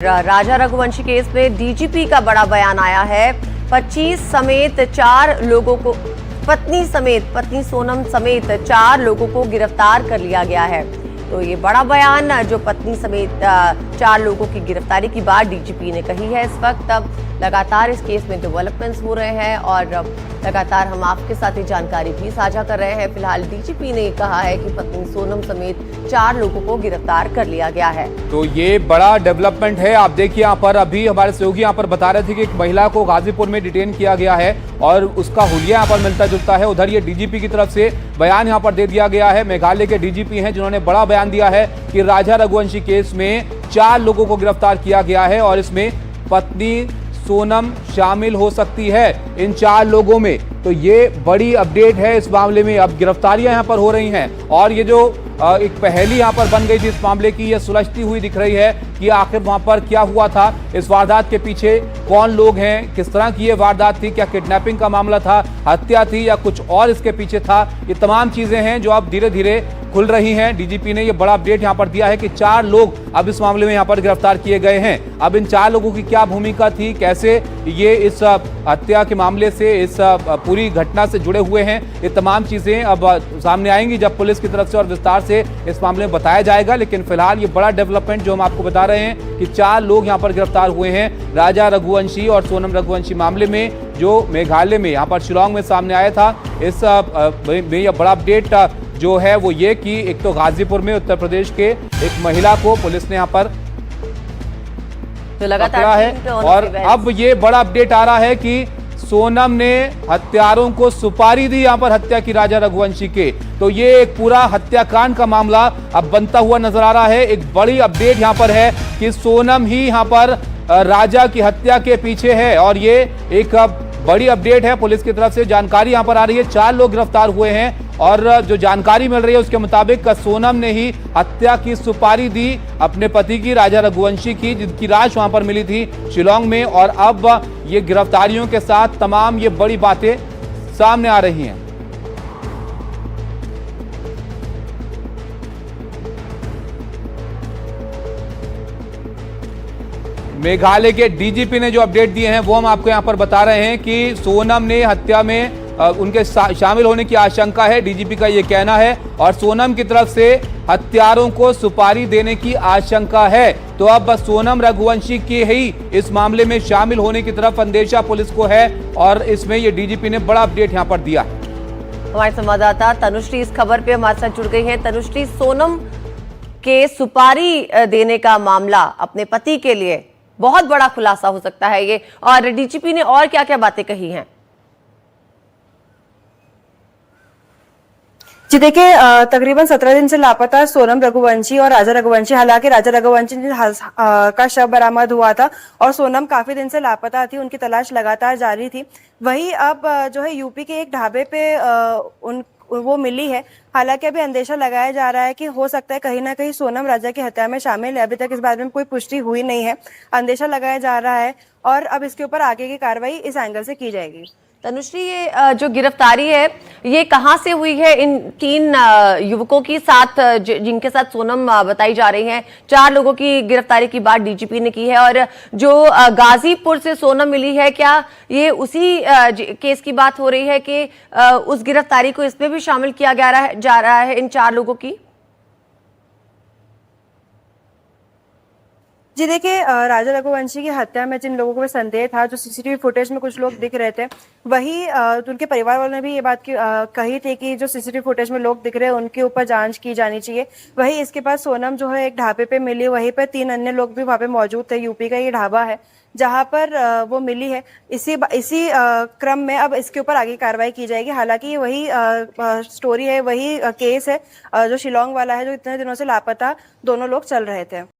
राजा Raghuvanshi case में DGP का बड़ा बयान आया है। 25 समेत 4 लोगों को पत्नी सोनम समेत 4 लोगों को गिरफ्तार कर लिया गया है। तो ये बड़ा बयान जो पत्नी समेत 4 लोगों की गिरफ्तारी की बात डीजीपी ने कही है। इस वक्त अब लगातार इस केस में डेवलपमेंट्स हो रहे हैं और लगातार हम आपके साथ ये जानकारी भी साझा कर रहे हैं। फिलहाल डीजीपी ने कहा है कि पत्नी सोनम समेत 4 लोगों को गिरफ्तार कर लिया गया है। तो ये बड़ा डेवलपमेंट है। आप देखिए यहाँ पर अभी हमारे सहयोगी यहाँ पर बता रहे थे कि एक महिला को गाजीपुर में डिटेन किया गया है और उसका हुलिया यहाँ पर मिलता जुलता है। उधर ये डीजीपी की तरफ से बयान यहाँ पर दे दिया गया है। मेघालय के डीजीपी हैं जिन्होंने बड़ा बयान दिया है कि राजा रघुवंशी केस में 4 लोगों को गिरफ्तार किया गया है और इसमें पत्नी सोनम शामिल हो सकती है इन 4 लोगों में। तो ये बड़ी अपडेट है इस मामले में। अब गिरफ्तारियां यहां पर हो रही हैं और ये जो एक पहेली यहां पर बन गई थी इस मामले की, ये सुलझती हुई दिख रही है कि आखिर वहां पर क्या हुआ था, इस वारदात के पीछे कौन लोग हैं, किस तरह की ये वारदात थी, क्या किडनैपिंग का मामला था, हत्या थी या कुछ और इसके पीछे था। ये तमाम चीजें हैं जो अब धीरे धीरे खुल रही हैं। डीजीपी ने ये बड़ा अपडेट यहां पर दिया है कि 4 लोग अब इस मामले में यहां पर गिरफ्तार किए गए हैं। अब इन 4 लोगों की क्या भूमिका थी, कैसे ये इस हत्या के मामले से, इस पूरी घटना से जुड़े हुए हैं, ये तमाम चीजें अब सामने आएंगी जब पुलिस की तरफ से और विस्तार से इस मामले में बताया जाएगा। लेकिन फिलहाल ये बड़ा डेवलपमेंट जो हम आपको बता रहे हैं कि 4 लोग यहां पर गिरफ्तार हुए हैं राजा रघुवंशी और सोनम रघुवंशी मामले में, जो मेघालय में यहां पर शिलांग में सामने आया था। इस में यह बड़ा अपडेट जो है वो ये कि एक तो गाजीपुर में उत्तर प्रदेश के एक महिला को पुलिस ने यहाँ पर पकड़ा है और अब ये बड़ा अपडेट आ रहा है कि सोनम ने हत्यारों को सुपारी दी यहाँ पर हत्या की राजा रघुवंशी के। तो ये एक पूरा हत्याकांड का मामला अब बनता हुआ नजर आ रहा है। एक बड़ी अपडेट यहाँ पर है कि सोनम ही यहाँ पर राजा की हत्या के पीछे है और ये एक बड़ी अपडेट है। पुलिस की तरफ से जानकारी यहाँ पर आ रही है, 4 लोग गिरफ्तार हुए हैं और जो जानकारी मिल रही है उसके मुताबिक सोनम ने ही हत्या की सुपारी दी अपने पति की, राजा रघुवंशी की, जिनकी लाश वहां पर मिली थी शिलांग में। और अब ये गिरफ्तारियों के साथ तमाम ये बड़ी बातें सामने आ रही हैं। मेघालय के डीजीपी ने जो अपडेट दिए हैं वो हम आपको यहां पर बता रहे हैं कि सोनम ने हत्या में उनके शामिल होने की आशंका है, डीजीपी का ये कहना है। और सोनम की तरफ से हत्यारों को सुपारी देने की आशंका है। तो अब सोनम रघुवंशी के ही इस मामले में शामिल होने की तरफ अंदेशा पुलिस को है और इसमें ये डीजीपी ने बड़ा अपडेट यहां पर दिया। हमारे संवाददाता तनुश्री इस खबर पे हमारे साथ जुड़ गई है। तनुश्री, सोनम के सुपारी देने का मामला अपने पति के लिए बहुत बड़ा खुलासा हो सकता है ये, और डीजीपी ने और क्या क्या बातें कही हैं? जी देखिए, तकरीबन 17 दिन से लापता सोनम रघुवंशी और राजा रघुवंशी। हालांकि राजा रघुवंशी का शव बरामद हुआ था और सोनम काफी दिन से लापता थी, उनकी तलाश लगातार जारी थी। वही अब जो है यूपी के एक ढाबे पे वो मिली है। हालांकि अभी अंदेशा लगाया जा रहा है कि हो सकता है कहीं ना कहीं सोनम राजा की हत्या में शामिल है। अभी तक इस बारे में कोई पुष्टि हुई नहीं है, अंदेशा लगाया जा रहा है और अब इसके ऊपर आगे की कार्रवाई इस एंगल से की जाएगी। तनुश्री, ये जो गिरफ्तारी है ये कहां से हुई है इन 3 युवकों की साथ जिनके साथ सोनम बताई जा रही हैं? 4 लोगों की गिरफ्तारी की बात डीजीपी ने की है और जो गाजीपुर से सोनम मिली है, क्या ये उसी केस की बात हो रही है कि उस गिरफ्तारी को इसमें भी शामिल किया जा रहा है इन 4 लोगों की? जी देखिए, राजा रघुवंशी की हत्या में जिन लोगों को संदेह था, जो सीसीटीवी फुटेज में कुछ लोग दिख रहे थे, वही उनके परिवार वालों ने भी ये बात कही थी कि जो सीसीटीवी फुटेज में लोग दिख रहे हैं उनके ऊपर जांच की जानी चाहिए। वही इसके बाद सोनम जो है एक ढाबे पे मिली, वहीं पर 3 अन्य लोग भी वहां पे मौजूद थे। यूपी का ये ढाबा है जहां पर वो मिली है। इसी क्रम में अब इसके ऊपर आगे कार्रवाई की जाएगी। हालांकि वही स्टोरी है, वही केस है जो शिलांग वाला है, जो इतने दिनों से लापता दोनों लोग चल रहे थे।